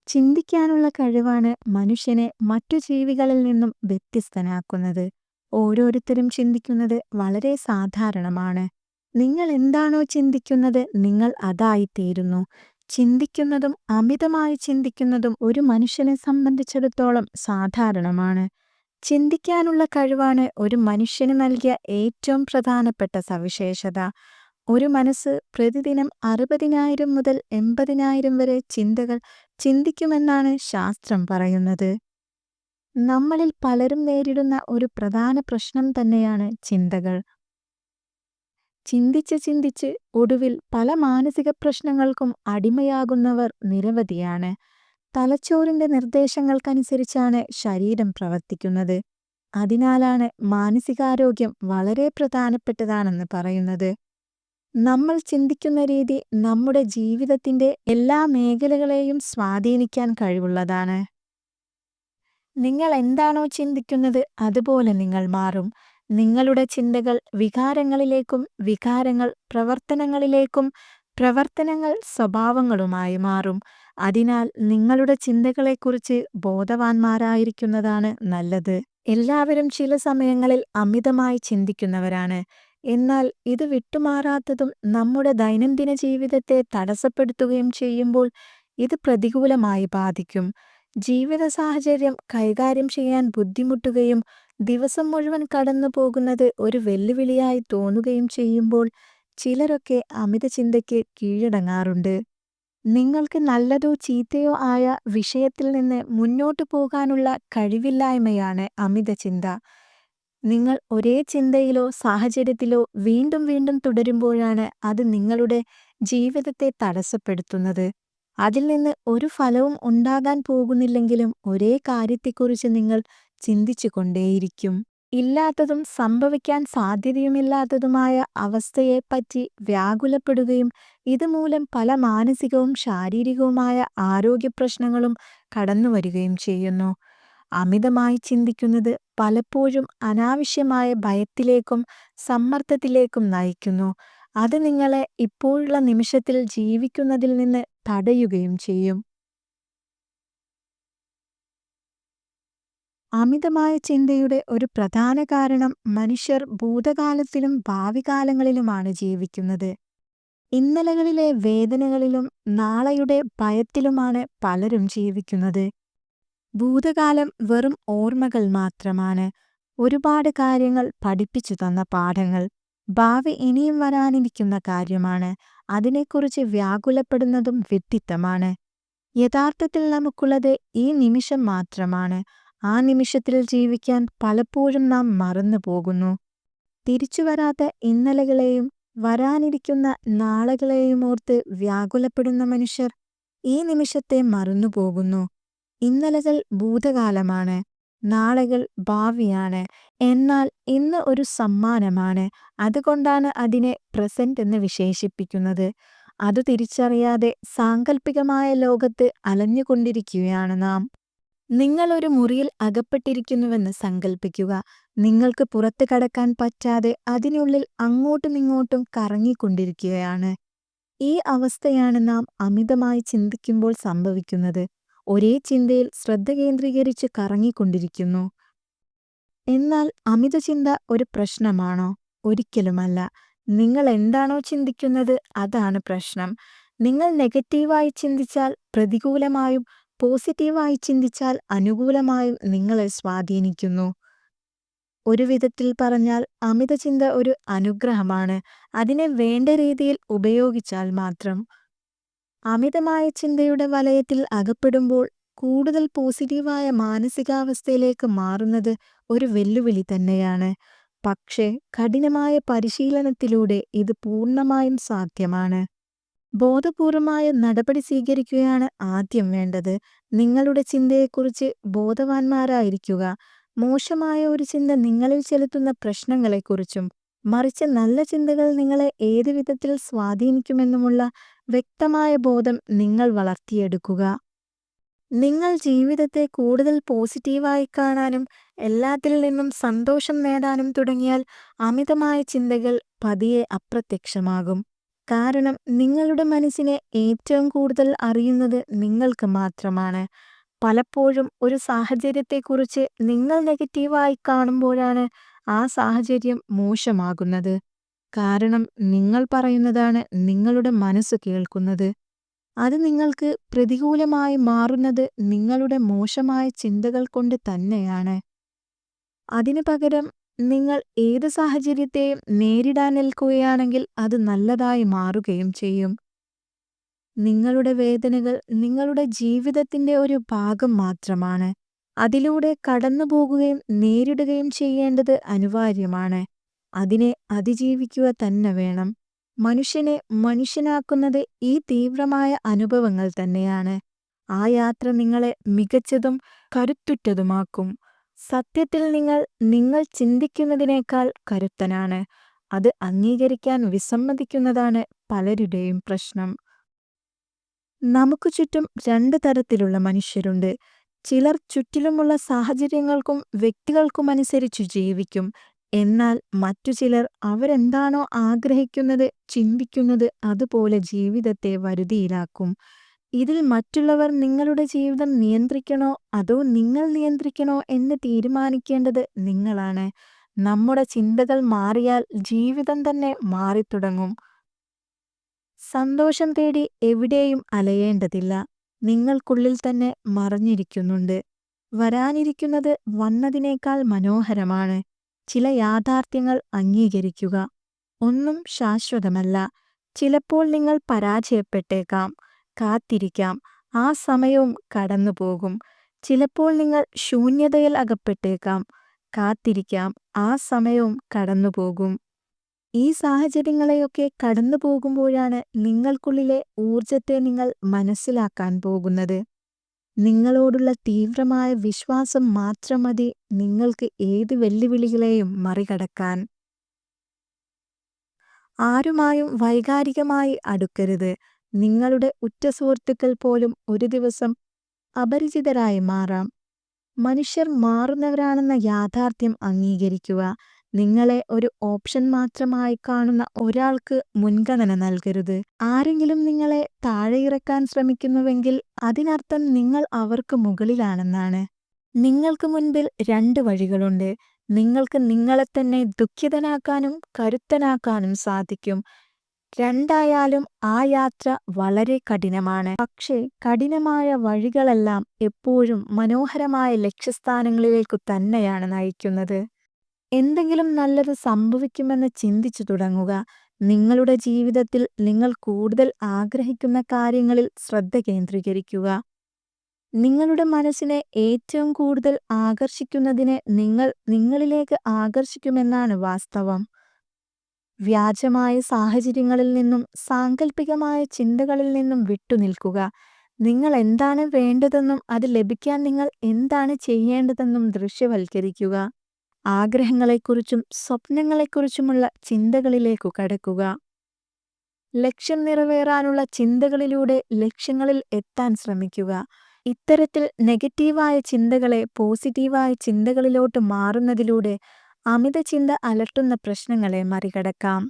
ചിന്തിക്കാനുള്ള കഴിവാണ് മനുഷ്യനെ മറ്റു ജീവികളിൽ നിന്നും വ്യത്യസ്തനാക്കുന്നത്. ഓരോരുത്തരും ചിന്തിക്കുന്നത് വളരെ സാധാരണമാണ്. നിങ്ങൾ എന്താണോ ചിന്തിക്കുന്നത്, നിങ്ങൾ അതായിത്തീരുന്നു. ചിന്തിക്കുന്നതും അമിതമായി ചിന്തിക്കുന്നതും ഒരു മനുഷ്യനെ സംബന്ധിച്ചിടത്തോളം സാധാരണമാണ്. ചിന്തിക്കാനുള്ള കഴിവാണ് ഒരു മനുഷ്യന് നൽകിയ ഏറ്റവും പ്രധാനപ്പെട്ട സവിശേഷത. ഒരു മനസ്സ് പ്രതിദിനം 60,000 മുതൽ 80,000 വരെ ചിന്തകൾ ചിന്തിക്കുമെന്നാണ് ശാസ്ത്രം പറയുന്നത്. നമ്മളിൽ പലരും നേരിടുന്ന ഒരു പ്രധാന പ്രശ്നം തന്നെയാണ് ചിന്തകൾ. ചിന്തിച്ച് ചിന്തിച്ച് ഒടുവിൽ പല മാനസിക പ്രശ്നങ്ങൾക്കും അടിമയാകുന്നവർ നിരവധിയാണ്. തലച്ചോറിന്റെ നിർദ്ദേശങ്ങൾക്കനുസരിച്ചാണ് ശരീരം പ്രവർത്തിക്കുന്നത്. അതിനാലാണ് മാനസികാരോഗ്യം വളരെ പ്രധാനപ്പെട്ടതാണെന്ന് പറയുന്നത്. നമ്മൾ ചിന്തിക്കുന്ന രീതി നമ്മുടെ ജീവിതത്തിന്റെ എല്ലാ മേഖലകളെയും സ്വാധീനിക്കാൻ കഴിവുള്ളതാണ്. നിങ്ങൾ എന്താണോ ചിന്തിക്കുന്നത്, അതുപോലെ നിങ്ങൾ മാറും. നിങ്ങളുടെ ചിന്തകൾ വികാരങ്ങളിലേക്കും, വികാരങ്ങൾ പ്രവർത്തനങ്ങളിലേക്കും, പ്രവർത്തനങ്ങൾ സ്വഭാവങ്ങളുമായി മാറും. അതിനാൽ നിങ്ങളുടെ ചിന്തകളെക്കുറിച്ച് ബോധവാന്മാരായിരിക്കുന്നതാണ് നല്ലത്. എല്ലാവരും ചില സമയങ്ങളിൽ അമിതമായി ചിന്തിക്കുന്നവരാണ്. എന്നാൽ ഇത് വിട്ടുമാറാത്തതും നമ്മുടെ ദൈനംദിന ജീവിതത്തെ തടസ്സപ്പെടുത്തുകയും ചെയ്യുമ്പോൾ ഇത് പ്രതികൂലമായി ബാധിക്കും. ജീവിത സാഹചര്യം കൈകാര്യം ചെയ്യാൻ ബുദ്ധിമുട്ടുകയും ദിവസം മുഴുവൻ കടന്നു പോകുന്നത് ഒരു വെല്ലുവിളിയായി തോന്നുകയും ചെയ്യുമ്പോൾ ചിലരൊക്കെ അമിതചിന്തയ്ക്ക് കീഴടങ്ങാറുണ്ട്. നിങ്ങൾക്ക് നല്ലതോ ചീത്തയോ ആയ വിഷയത്തിൽ നിന്ന് മുന്നോട്ടു പോകാനുള്ള കഴിവില്ലായ്മയാണ് അമിതചിന്ത. നിങ്ങൾ ഒരേ ചിന്തയിലോ സാഹചര്യത്തിലോ വീണ്ടും വീണ്ടും തുടരുമ്പോഴാണ് അത് നിങ്ങളുടെ ജീവിതത്തെ തടസ്സപ്പെടുത്തുന്നത്. അതിൽ നിന്ന് ഒരു ഫലവും ഉണ്ടാകാൻ പോകുന്നില്ലെങ്കിലും ഒരേ കാര്യത്തെക്കുറിച്ച് നിങ്ങൾ ചിന്തിച്ചുകൊണ്ടേയിരിക്കും. ഇല്ലാത്തതും സംഭവിക്കാൻ സാധ്യതയുമില്ലാത്തതുമായ അവസ്ഥയെപ്പറ്റി വ്യാകുലപ്പെടുകയും ഇതുമൂലം പല മാനസികവും ശാരീരികവുമായ ആരോഗ്യപ്രശ്നങ്ങളും കടന്നുവരികയും ചെയ്യുന്നു. അമിതമായി ചിന്തിക്കുന്നത് പലപ്പോഴും അനാവശ്യമായ ഭയത്തിലേക്കും സമ്മർദ്ദത്തിലേക്കും നയിക്കുന്നു. അത് നിങ്ങളെ ഇപ്പോഴുള്ള നിമിഷത്തിൽ ജീവിക്കുന്നതിൽ നിന്ന് തടയുകയും ചെയ്യും. അമിതമായ ചിന്തയുടെ ഒരു പ്രധാന കാരണം മനുഷ്യർ ഭൂതകാലത്തിലും ഭാവികാലങ്ങളിലുമാണ് ജീവിക്കുന്നത്. ഇന്നലകളിലെ വേദനകളിലും നാളെയുടെ ഭയത്തിലുമാണ് പലരും ജീവിക്കുന്നത്. ഭൂതകാലം വെറും ഓർമ്മകൾ മാത്രമാണ്, ഒരുപാട് കാര്യങ്ങൾ പഠിപ്പിച്ചു തന്ന പാഠങ്ങൾ. ഭാവി ഇനിയും വരാനിരിക്കുന്ന കാര്യമാണ്. അതിനെക്കുറിച്ച് വ്യാകുലപ്പെടുന്നതും വിഡ്ഢിത്തമാണ്. യഥാർത്ഥത്തിൽ നമുക്കുള്ളത് ഈ നിമിഷം മാത്രമാണ്. ആ നിമിഷത്തിൽ ജീവിക്കാൻ പലപ്പോഴും നാം മറന്നു പോകുന്നു. തിരിച്ചുവരാത്ത ഇന്നലകളെയും വരാനിരിക്കുന്ന നാളുകളെയുമോർത്ത് വ്യാകുലപ്പെടുന്ന മനുഷ്യർ ഈ നിമിഷത്തെ മറന്നുപോകുന്നു. ഇന്നലകൾ ഭൂതകാലമാണ്, നാളുകൾ ഭാവിയാണ്. എന്നാൽ ഇന്ന് ഒരു സമ്മാനമാണ്. അതുകൊണ്ടാണ് അതിനെ പ്രസന്റ് എന്ന് വിശേഷിപ്പിക്കുന്നത്. അത് തിരിച്ചറിയാതെ സാങ്കല്പികമായ ലോകത്ത് അലഞ്ഞുകൊണ്ടിരിക്കുകയാണ് നാം. നിങ്ങൾ ഒരു മുറിയിൽ അകപ്പെട്ടിരിക്കുന്നുവെന്ന് സങ്കൽപ്പിക്കുക. നിങ്ങൾക്ക് പുറത്ത് കടക്കാൻ പറ്റാതെ അതിനുള്ളിൽ അങ്ങോട്ടും ഇങ്ങോട്ടും കറങ്ങിക്കൊണ്ടിരിക്കുകയാണ്. ഈ അവസ്ഥയാണ് നാം അമിതമായി ചിന്തിക്കുമ്പോൾ സംഭവിക്കുന്നത്. ഒരേ ചിന്തയിൽ ശ്രദ്ധ കേന്ദ്രീകരിച്ച് കറങ്ങിക്കൊണ്ടിരിക്കുന്നു. എന്നാൽ അമിതചിന്ത ഒരു പ്രശ്നമാണോ? ഒരിക്കലുമല്ല. നിങ്ങൾ എന്താണോ ചിന്തിക്കുന്നത് അതാണ് പ്രശ്നം. നിങ്ങൾ നെഗറ്റീവായി ചിന്തിച്ചാൽ പ്രതികൂലമായും പോസിറ്റീവായി ചിന്തിച്ചാൽ അനുകൂലമായും നിങ്ങളെ സ്വാധീനിക്കുന്നു. ഒരു വിധത്തിൽ പറഞ്ഞാൽ അമിതചിന്ത ഒരു അനുഗ്രഹമാണ്, അതിനെ വേണ്ട രീതിയിൽ ഉപയോഗിച്ചാൽ മാത്രം. അമിതമായ ചിന്തയുടെ വലയത്തിൽ അകപ്പെടുമ്പോൾ കൂടുതൽ പോസിറ്റീവായ മാനസികാവസ്ഥയിലേക്ക് മാറുന്നത് ഒരു വെല്ലുവിളി തന്നെയാണ്. പക്ഷേ കഠിനമായ പരിശീലനത്തിലൂടെ ഇത് പൂർണ്ണമായും സാധ്യമാണ്. ബോധപൂർവമായ നടപടി സ്വീകരിക്കുകയാണ് ആദ്യം വേണ്ടത്. നിങ്ങളുടെ ചിന്തയെക്കുറിച്ച് ബോധവാന്മാരായിരിക്കുക. മോശമായ ഒരു ചിന്ത നിങ്ങളിൽ ചെലുത്തുന്ന പ്രശ്നങ്ങളെക്കുറിച്ചും മറിച്ച് നല്ല ചിന്തകൾ നിങ്ങളെ ഏത് വിധത്തിൽ സ്വാധീനിക്കുമെന്നുമുള്ള വ്യക്തമായ ബോധം നിങ്ങൾ വളർത്തിയെടുക്കുക. നിങ്ങൾ ജീവിതത്തെ കൂടുതൽ പോസിറ്റീവായി കാണാനും എല്ലാത്തിൽ നിന്നും സന്തോഷം നേടാനും തുടങ്ങിയാൽ അമിതമായ ചിന്തകൾ പതിയെ അപ്രത്യക്ഷമാകും. കാരണം നിങ്ങളുടെ മനസ്സിനെ ഏറ്റവും കൂടുതൽ അറിയുന്നത് നിങ്ങൾക്ക് മാത്രമാണ്. പലപ്പോഴും ഒരു സാഹചര്യത്തെക്കുറിച്ച് നിങ്ങൾ നെഗറ്റീവായി കാണുമ്പോഴാണ് ആ സാഹചര്യം മോശമാകുന്നത്. കാരണം നിങ്ങൾ പറയുന്നതാണ് നിങ്ങളുടെ മനസ്സ് കേൾക്കുന്നത്. അത് നിങ്ങൾക്ക് പ്രതികൂലമായി മാറുന്നത് നിങ്ങളുടെ മോശമായ ചിന്തകൾ കൊണ്ട് തന്നെയാണ്. അതിനു പകരം നിങ്ങൾ ഏത് സാഹചര്യത്തെയും നേരിടാൻ നിൽക്കുകയാണെങ്കിൽ അത് നല്ലതായി മാറുകയും ചെയ്യും. നിങ്ങളുടെ വേദനകൾ നിങ്ങളുടെ ജീവിതത്തിന്റെ ഒരു ഭാഗം മാത്രമാണ്. അതിലൂടെ കടന്നുപോകുകയും നേരിടുകയും ചെയ്യേണ്ടത് അനിവാര്യമാണ്. അതിനെ അതിജീവിക്കുക തന്നെ വേണം. മനുഷ്യനെ മനുഷ്യനാക്കുന്നത് ഈ തീവ്രമായ അനുഭവങ്ങൾ തന്നെയാണ്. ആ യാത്ര നിങ്ങളെ മികച്ചതും കരുത്തുറ്റതുമാക്കും. സത്യത്തിൽ നിങ്ങൾ ചിന്തിക്കുന്നതിനേക്കാൾ കരുത്തനാണ്. അത് അംഗീകരിക്കാൻ വിസമ്മതിക്കുന്നതാണ് പലരുടെയും പ്രശ്നം. നമുക്ക് ചുറ്റും രണ്ട് തരത്തിലുള്ള മനുഷ്യരുണ്ട്. ചിലർ ചുറ്റിലുമുള്ള സാഹചര്യങ്ങൾക്കും വ്യക്തികൾക്കുമനുസരിച്ചു ജീവിക്കും. എന്നാൽ മറ്റു ചിലർ അവരെന്താണോ ആഗ്രഹിക്കുന്നത്, ചിന്തിക്കുന്നത് അതുപോലെ ജീവിതത്തെ വരുതിയിലാക്കും. ഇതിൽ മറ്റുള്ളവർ നിങ്ങളുടെ ജീവിതം നിയന്ത്രിക്കണോ അതോ നിങ്ങൾ നിയന്ത്രിക്കണോ എന്ന് തീരുമാനിക്കേണ്ടത് നിങ്ങളാണ്. നമ്മുടെ ചിന്തകൾ മാറിയാൽ ജീവിതം തന്നെ മാറിത്തുടങ്ങും. സന്തോഷം തേടി എവിടെയും അലയേണ്ടതില്ല. നിങ്ങൾക്കുള്ളിൽ തന്നെ മറഞ്ഞിരിക്കുന്നുണ്ട്. വരാനിരിക്കുന്നത് വന്നതിനേക്കാൾ മനോഹരമാണ്. ചില യാഥാർത്ഥ്യങ്ങൾ അംഗീകരിക്കുക. ഒന്നും ശാശ്വതമല്ല. ചിലപ്പോൾ നിങ്ങൾ പരാജയപ്പെട്ടേക്കാം. കാത്തിരിക്കാം. ആ സമയവും കടന്നുപോകും. ചിലപ്പോൾ നിങ്ങൾ ശൂന്യതയിൽ അകപ്പെട്ടേക്കാം. കാത്തിരിക്കാം. ആ സമയവും കടന്നുപോകും. ഈ സാഹചര്യങ്ങളെയൊക്കെ കടന്നുപോകുമ്പോഴാണ് നിങ്ങൾക്കുള്ളിലെ ഊർജത്തെ നിങ്ങൾ മനസ്സിലാക്കാൻ പോകുന്നത്. നിങ്ങളോടുള്ള തീവ്രമായ വിശ്വാസം മാത്രം മതി നിങ്ങൾക്ക് ഏത് വെല്ലുവിളികളെയും മറികടക്കാൻ. ആരുമായും വൈകാരികമായി അടുക്കരുത്. നിങ്ങളുടെ ഉറ്റ സുഹൃത്തുക്കൾ പോലും ഒരു ദിവസം അപരിചിതരായി മാറാം. മനുഷ്യർ മാറുന്നവരാണെന്ന യാഥാർത്ഥ്യം അംഗീകരിക്കുക. നിങ്ങളെ ഒരു ഓപ്ഷൻ മാത്രമായി കാണുന്ന ഒരാൾക്ക് മുൻഗണന നൽകരുത്. ആരെങ്കിലും നിങ്ങളെ താഴെയിറക്കാൻ ശ്രമിക്കുന്നുവെങ്കിൽ അതിനർത്ഥം നിങ്ങൾ അവർക്ക് മുകളിലാണെന്നാണ്. നിങ്ങൾക്ക് മുൻപിൽ രണ്ട് വഴികളുണ്ട്. നിങ്ങൾക്ക് നിങ്ങളെത്തന്നെ ദുഃഖിതനാക്കാനും കരുത്തനാക്കാനും സാധിക്കും. രണ്ടായാലും ആ യാത്ര വളരെ കഠിനമാണ്. പക്ഷേ കഠിനമായ വഴികളെല്ലാം എപ്പോഴും മനോഹരമായ ലക്ഷ്യസ്ഥാനങ്ങളിലേക്കു തന്നെയാണ് നയിക്കുന്നത്. എന്തെങ്കിലും നല്ലത് സംഭവിക്കുമെന്ന് ചിന്തിച്ചു തുടങ്ങുക. നിങ്ങളുടെ ജീവിതത്തിൽ നിങ്ങൾ കൂടുതൽ ആഗ്രഹിക്കുന്ന കാര്യങ്ങളിൽ ശ്രദ്ധ കേന്ദ്രീകരിക്കുക. നിങ്ങളുടെ മനസ്സിനെ ഏറ്റവും കൂടുതൽ ആകർഷിക്കുന്നതിനെ നിങ്ങൾ നിങ്ങളിലേക്ക് ആകർഷിക്കുമെന്നാണ് വാസ്തവം. വ്യാജമായ സാഹചര്യങ്ങളിൽ നിന്നും സാങ്കല്പികമായ ചിന്തകളിൽ നിന്നും വിട്ടുനിൽക്കുക. നിങ്ങൾ എന്താണ് വേണ്ടതെന്നും അത് ലഭിക്കാൻ നിങ്ങൾ എന്താണ് ചെയ്യേണ്ടതെന്നും ദൃശ്യവൽക്കരിക്കുക. ആഗ്രഹങ്ങളെക്കുറിച്ചും സ്വപ്നങ്ങളെക്കുറിച്ചുമുള്ള ചിന്തകളിലേക്കു കടക്കുക. ലക്ഷ്യം നിറവേറാനുള്ള ചിന്തകളിലൂടെ ലക്ഷ്യങ്ങളിൽ എത്താൻ ശ്രമിക്കുക. ഇത്തരത്തിൽ നെഗറ്റീവായ ചിന്തകളെ പോസിറ്റീവായ ചിന്തകളിലോട്ട് മാറുന്നതിലൂടെ അമിത ചിന്ത അലട്ടുന്ന പ്രശ്നങ്ങളെ മറികടക്കാം.